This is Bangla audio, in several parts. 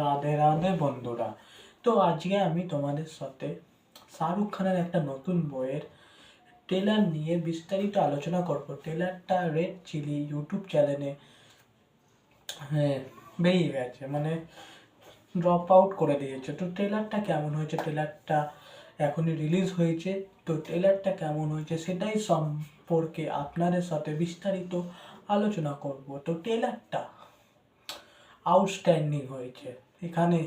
রাধে রাধে বন্ধুরা। তো আজকে আমি তোমাদের সাথে শাহরুখ খানের একটা নতুন বইয়ের ট্রেলার নিয়ে বিস্তারিত আলোচনা করব। ট্রেলারটা রেড চিলি ইউটিউব চ্যানেলে হ্যাঁ বেরিয়ে গেছে, মানে ড্রপ আউট করে দিয়েছে। তো ট্রেলারটা কেমন হয়েছে, ট্রেলারটা এখনই রিলিজ হয়েছে, তো ট্রেলারটা কেমন হয়েছে সেটাই সম্পর্কে আপনাদের সাথে বিস্তারিত আলোচনা করব। তো ট্রেলারটা আউটস্ট্যান্ডিং হয়েছে। এখানে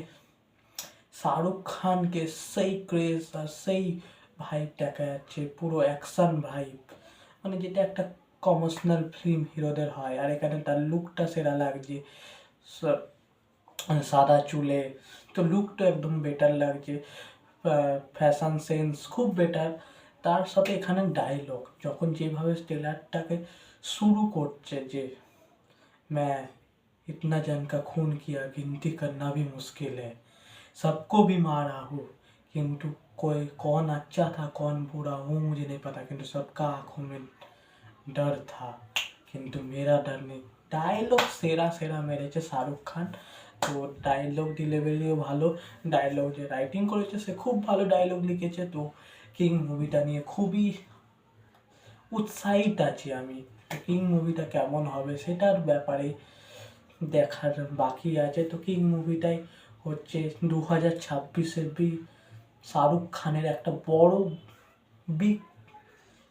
শাহরুখ খানকে সেই ক্রেজ আর সেই ভাইব দেখা যাচ্ছে, পুরো অ্যাকশন ভাইব, মানে যেটা একটা কমার্শিয়াল ফিল্ম হিরোদের হয়। আর এখানে তার লুকটা সেরা লাগছে, সাদা চুলে, তো লুকটা একদম বেটার লাগছে, ফ্যাশন সেন্স খুব বেটার। তার সাথে এখানে ডায়লগ, যখন যেভাবে ট্রেলারটাকে শুরু করছে যে मैं इतना जन का खून किया गिनती करना भी मुश्किल है, सबको भी मारा हूँ किंतु कोई कौन अच्छा था कौन बुरा वो मुझे नहीं पता, किंतु सबका आंखों में डर था किंतु मेरा डर नहीं। ডায়লগ সেরা সেরা মেরেছে শাহরুখ খান। তো ডায়লগ ডেলিভারিও ভালো, ডায়লগ যে রাইটিং করেছে সে খুব ভালো ডায়লগ লিখেছে। তো কিং মুভিটা নিয়ে খুবই উৎসাহিত আছি আমি। কিং মুভিটা কেমন হবে সেটার ব্যাপারে দেখার বাকি আছে। তো কিং মুভিটাই হচ্ছে 2026-এ শাহরুখ খানের একটা বড় বিগ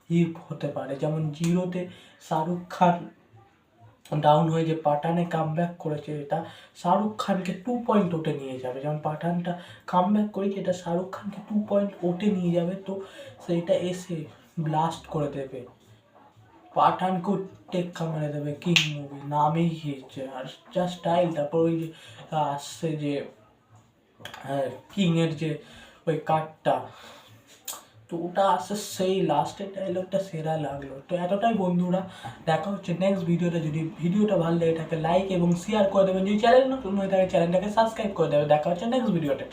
হিট হতে পারে। যেমন জিরোতে শাহরুখ খান ডাউন হয়ে যে পাঠানে কামব্যাক করেছে, এটা শাহরুখ খানকে 2.0 নিয়ে যাবে। যেমন পাঠানটা কামব্যাক করেছে, এটা শাহরুখ খানকে 2.0 নিয়ে যাবে। তো সেইটা এসে ব্লাস্ট করে দেবে, পাঠানকেও টেক্কা মেরে দেবে। কিং মুভি নামেই হিয়েছে, আর যা স্টাইল, তারপর ওই যে আসছে যে কিংয়ের যে ওই কার্ডটা, তো ওটা আসছে সেই লাস্টের ডায়লগটা সেরা লাগলো। তো এতটাই বন্ধুরা, দেখা হচ্ছে নেক্সট ভিডিওতে। যদি ভিডিওটা ভালো লেগে থাকে লাইক এবং শেয়ার করে দেবেন, যদি চ্যানেল নতুন হয়ে থাকে চ্যানেলটাকে সাবস্ক্রাইব করে দেবে। দেখা হচ্ছে নেক্সট ভিডিওতে।